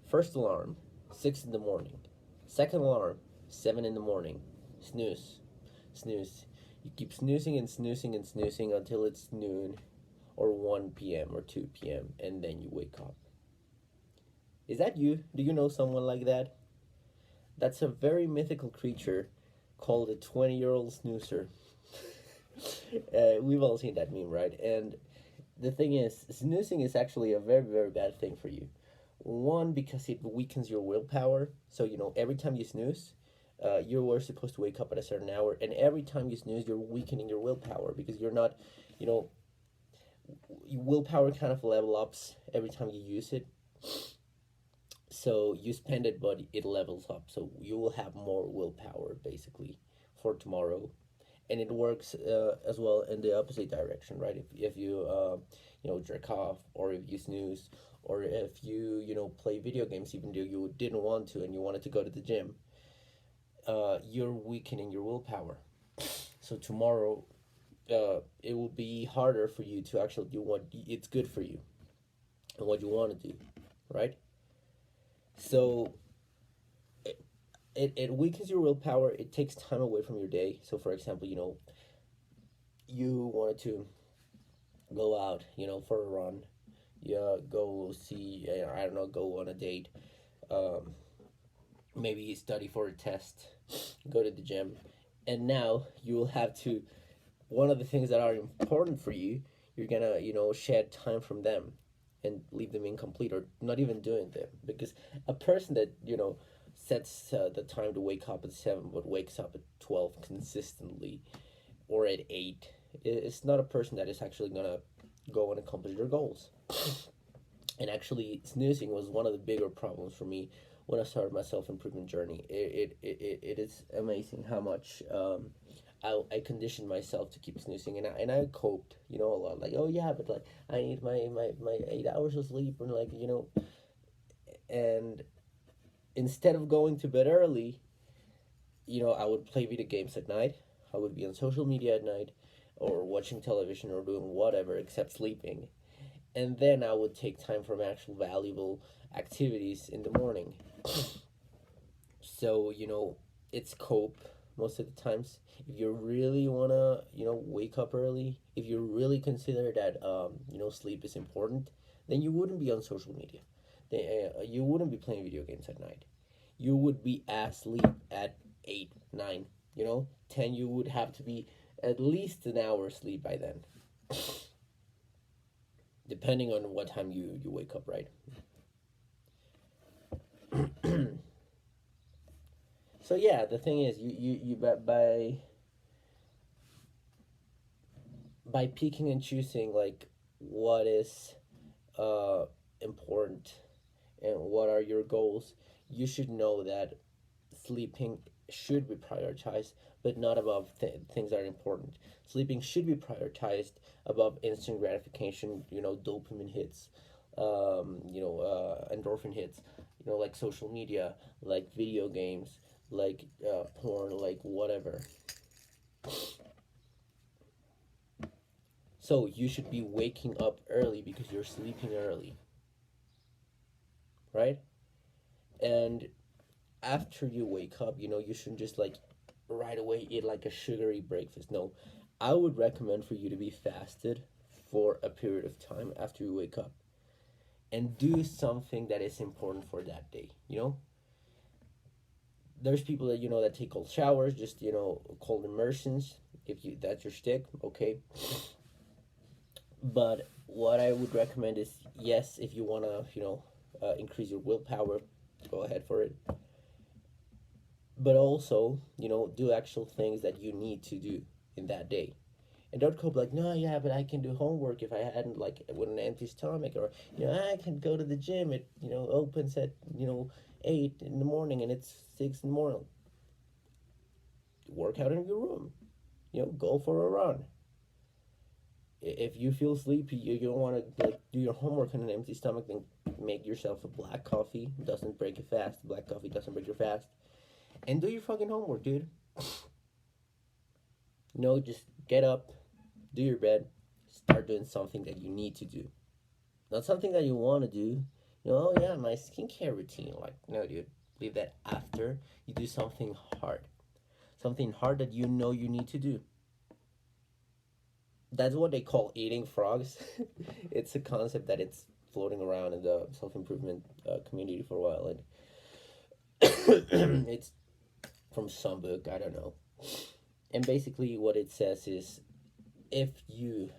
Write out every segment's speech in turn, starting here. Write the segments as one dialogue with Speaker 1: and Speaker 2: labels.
Speaker 1: First alarm, 6 in the morning. Second alarm, 7 in the morning. Snooze. Snooze. You keep snoozing and snoozing and snoozing until it's noon or 1 p.m. or 2 p.m. and then you wake up. Is that you? Do you know someone like that? That's a very mythical creature called a 20-year-old snoozer. We've all seen that meme, right? And the thing is, snoozing is actually a very, very bad thing for you. One, because it weakens your willpower. So, every time you snooze, you were supposed to wake up at a certain hour. And every time you snooze, you're weakening your willpower because you're not, you know, willpower kind of level ups every time you use it. So you spend it, but it levels up. So you will have more willpower basically for tomorrow, and it works as well in the opposite direction, right? If you jerk off, or if you snooze, or if you play video games even though you didn't want to and you wanted to go to the gym, you're weakening your willpower. So tomorrow, it will be harder for you to actually do what it's good for you and what you want to do, right? So it weakens your willpower. It takes time away from your day. So for example, you wanted to go out, for a run. Yeah, go see, I don't know, go on a date. Um, Maybe study for a test, go to the gym. And now you will have to, one of the things that are important for you, you're gonna, shed time from them and leave them incomplete or not even doing them. Because a person that, sets the time to wake up at 7 but wakes up at 12 consistently, or at 8, it's not a person that is actually gonna go and accomplish their goals. And actually, snoozing was one of the bigger problems for me when I started my self improvement journey. It is amazing how much I conditioned myself to keep snoozing, and I coped, a lot. Like, oh yeah, but like I need my 8 hours of sleep, and like, and instead of going to bed early, I would play video games at night. I would be on social media at night, or watching television, or doing whatever except sleeping. And then I would take time from actual valuable activities in the morning. So, it's cope most of the times. If you really want to, wake up early, if you really consider that, sleep is important, then you wouldn't be on social media. You wouldn't be playing video games at night. You would be asleep at 8, 9, 10. You would have to be at least an hour asleep by then, depending on what time you wake up, right? So yeah, the thing is, you by picking and choosing like what is uh important and what are your goals, you should know that sleeping should be prioritized, but not above things that are important. Sleeping should be prioritized above instant gratification, dopamine hits, endorphin hits, like social media, like video games, like porn, like whatever. So you should be waking up early because you're sleeping early, right? And after you wake up, you shouldn't just like right away eat like a sugary breakfast. No, I would recommend for you to be fasted for a period of time after you wake up and do something that is important for that day. There's people that that take cold showers, just cold immersions. If you that's your stick, okay. But what I would recommend is, yes, if you want to increase your willpower, go ahead for it. But also, do actual things that you need to do in that day. And don't cope like, no, yeah, but I can do homework if I hadn't, like, with an empty stomach, or I can go to the gym. It opens at 8 in the morning and it's 6 in the morning. Work out in your room. Go for a run. If you feel sleepy, you don't want to like do your homework on an empty stomach, then make yourself a black coffee. It doesn't break you fast. Black coffee doesn't break you fast. And do your fucking homework, dude. Just get up, do your bed, start doing something that you need to do. Not something that you want to do, Oh yeah, my skincare routine. Like, no, dude, leave that after you do something hard that you know you need to do. That's what they call eating frogs. It's a concept that it's floating around in the self improvement community for a while, and it's from some book, I don't know. And basically, what it says is, if you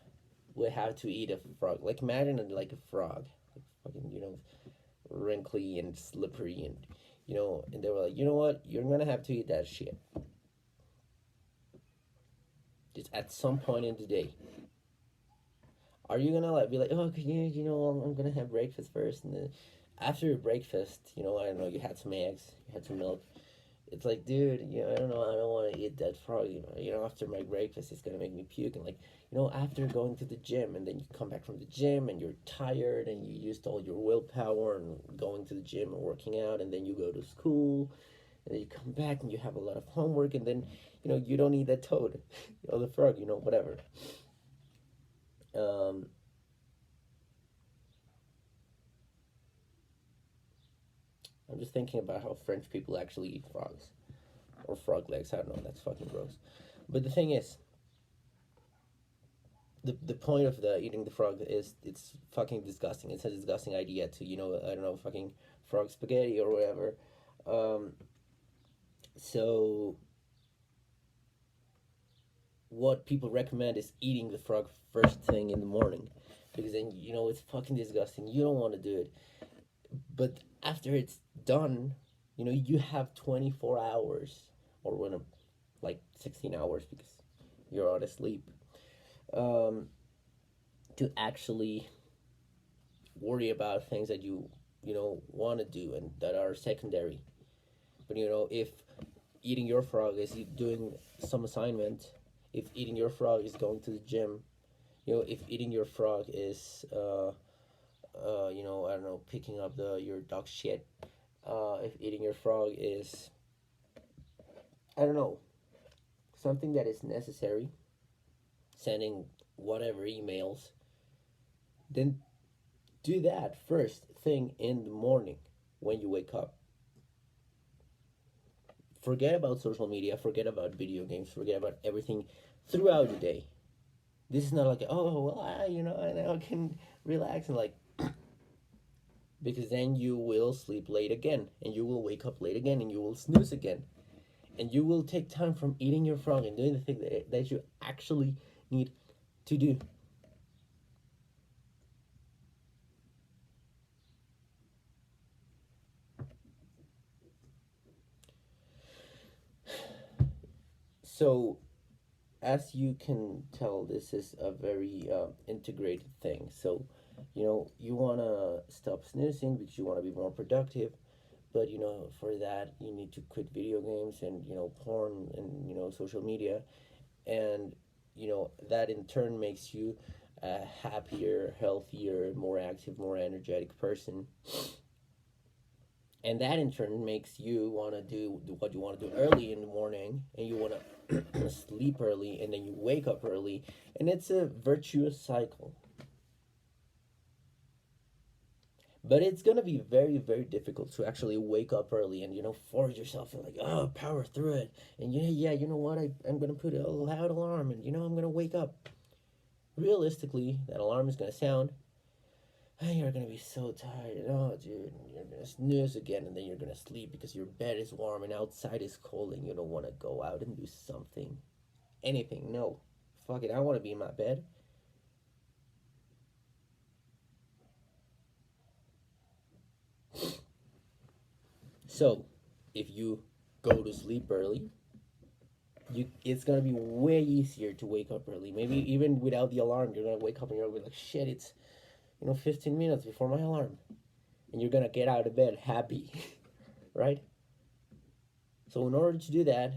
Speaker 1: would have to eat a frog, like imagine it like a frog, like fucking, wrinkly and slippery, and and they were like, you know what, you're gonna have to eat that shit. Just at some point in the day, are you gonna like be like, oh, can I'm gonna have breakfast first, and then after your breakfast, I don't know, you had some eggs, you had some milk. It's like, dude, I don't know, I don't want to eat that frog. After my breakfast, it's gonna make me puke, and like, after going to the gym, and then you come back from the gym, and you're tired, and you used all your willpower and going to the gym and working out, and then you go to school, and then you come back and you have a lot of homework, and then, you don't eat that toad, the frog, whatever. Um, I'm just thinking about how French people actually eat frogs or frog legs. I don't know. That's fucking gross. But the thing is, the point of the eating the frog is it's fucking disgusting. It's a disgusting idea to I don't know, fucking frog spaghetti or whatever. Um, so what people recommend is eating the frog first thing in the morning, because then it's fucking disgusting. You don't want to do it. But after it's done, you have 24 hours, or like 16 hours, because you're out of sleep, um, to actually worry about things that you want to do and that are secondary. But if eating your frog is doing some assignment, if eating your frog is going to the gym, if eating your frog is I don't know, picking up your dog shit. If eating your frog is, I don't know, something that is necessary, sending whatever emails, then do that first thing in the morning when you wake up. Forget about social media, forget about video games, forget about everything throughout the day. This is not like, oh, well, I now can relax and like, because then you will sleep late again, and you will wake up late again, and you will snooze again, and you will take time from eating your frog and doing the thing that you actually need to do. So, as you can tell, this is a very integrated thing. So, you want to stop snoozing because you want to be more productive. But, for that, you need to quit video games and, porn and, social media. And, that in turn makes you a happier, healthier, more active, more energetic person. And that in turn makes you want to do what you want to do early in the morning, and you want to sleep early, and then you wake up early, and it's a virtuous cycle. But it's gonna be very, very difficult to actually wake up early and force yourself and like, oh, power through it. And yeah, you know what, I'm gonna put a loud alarm, and I'm gonna wake up. Realistically, that alarm is gonna sound, and you're gonna be so tired. Oh, dude, you're gonna snooze again, and then you're gonna sleep because your bed is warm and outside is cold, and you don't want to go out and do something, anything. No, fuck it. I want to be in my bed. So, if you go to sleep early, it's gonna be way easier to wake up early. Maybe even without the alarm, you're gonna wake up and you're gonna be like, shit, it's 15 minutes before my alarm, and you're gonna get out of bed happy, right? So in order to do that,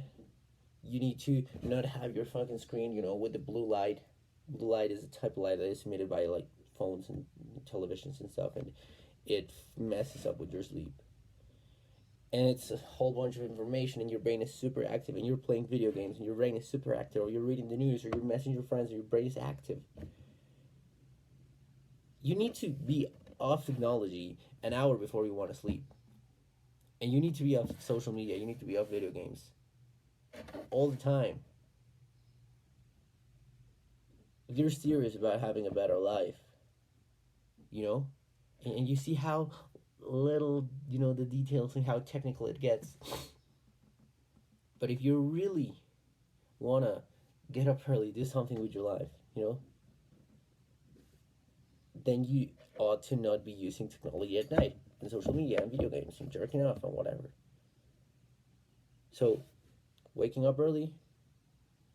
Speaker 1: you need to not have your fucking screen, with the blue light. Blue light is a type of light that is emitted by like phones and televisions and stuff, and it messes up with your sleep. And it's a whole bunch of information, and your brain is super active, and you're playing video games, and your brain is super active, or you're reading the news, or you're messaging your friends, and your brain is active. You need to be off technology an hour before you want to sleep. And you need to be off social media, you need to be off video games all the time. If you're serious about having a better life, you know, and you see how little, the details and how technical it gets. But if you really want to get up early, do something with your life, then you ought to not be using technology at night and social media and video games and jerking off and whatever. So, waking up early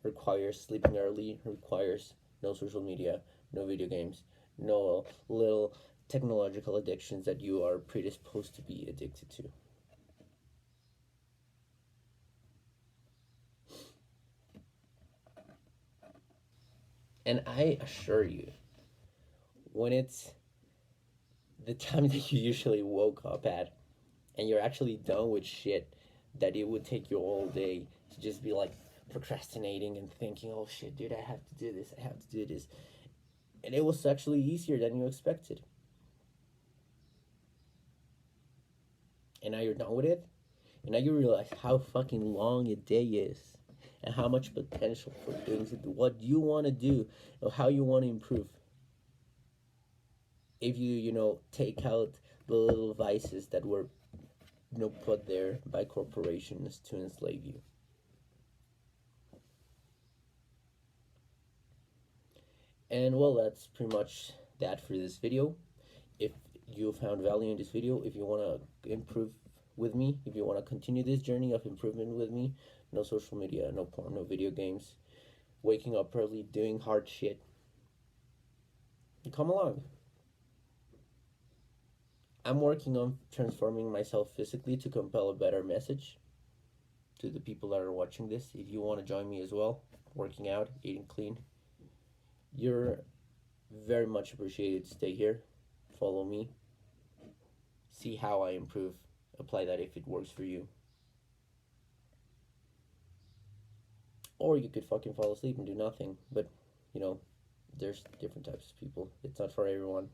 Speaker 1: requires sleeping early, requires no social media, no video games, no little technological addictions that you are predisposed to be addicted to. And I assure you, when it's the time that you usually woke up at and you're actually done with shit that it would take you all day to just be like procrastinating and thinking, oh shit, dude, I have to do this, I have to do this. And it was actually easier than you expected. And now you're done with it. And now you realize how fucking long a day is and how much potential for doing what you want to do or how you want to improve. If you, take out the little vices that were, put there by corporations to enslave you. And well, that's pretty much that for this video. If you found value in this video, if you want to improve with me, if you want to continue this journey of improvement with me, no social media, no porn, no video games, waking up early, doing hard shit, come along. I'm working on transforming myself physically to compel a better message to the people that are watching this. If you want to join me as well, working out, eating clean, you're very much appreciated. Stay here, follow me, see how I improve, apply that if it works for you. Or you could fucking fall asleep and do nothing, but there's different types of people. It's not for everyone.